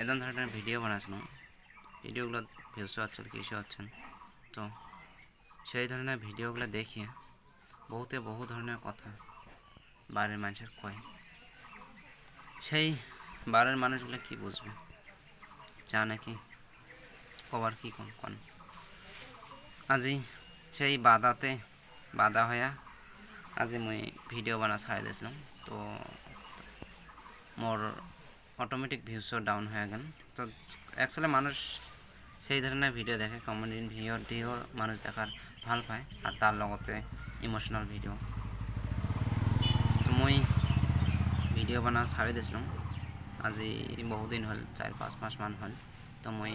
এজন ধৰণৰ ভিডিও বানাইছিলোঁ ভিডিওগুলো ভিউজ হচ্ছিল কিছু হচ্ছেন তো সেই ধরনের ভিডিওগুলো দেখিয়ে বহু ধরনের কথা বাইরের মানুষের কয় সেই বাইরের মানুষগুলো কি বুঝবে যা নাকি কবার কি কোন আজি সেই বাধা হইয়া আজি মই ভিডিও বানা ছাড়ি দিয়েছিলাম তো মোর অটোমেটিক ভিউজও ডাউন হয়ে গেল তো অ্যাকচুয়ালি মানুষ সেই ধরনের ভিডিও দেখে কমেডি ভিডিও মানুষ দেখার ভাল পায় আর তার লগতে ইমোশনাল ভিডিও তো মই ভিডিও বানা ছাড়ি দিয়েছিলাম আজি বহুদিন হল 4-5 মাস মান হল তো মই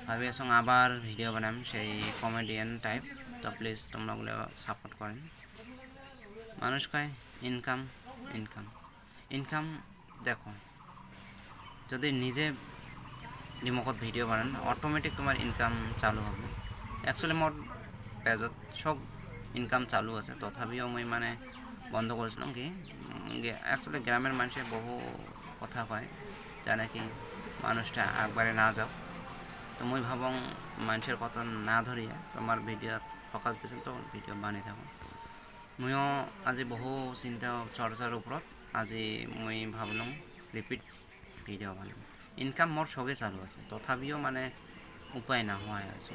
ভাবি আছো আবার ভিডিও বানাম সেই কমেডিয়ান টাইপ তো প্লিজ তোমরা ওগুলো সাপোর্ট করেন মানুষ কয় ইনকাম দেখো যদি নিজে নিমকত ভিডিও বানান অটোমেটিক তোমার ইনকাম চালু হবে অ্যাকচুয়ালি মোর পেজত সব ইনকাম চালু আছে তথাপিও মই মানে বন্ধ করেছিলাম কি অ্যাকচুয়ালি গ্রামের মানুষে বহু কথা কয় যা নাকি মানুষটা একবারে না যাও তো মই ভাবং মানুষের কথা না ধরিয়া তোমার ভিডিও ফোকাস দিয়েছেন তো ভিডিও বানিয়ে থাকো ময়ও আজি বহু চিন্তা চর্চার উপরত আজি মই ভাবলাম রিপিট ভিডিও বানাম ইনকাম মোর সবে চালু আছে তথাপিও মানে উপায় না হওয়া আছে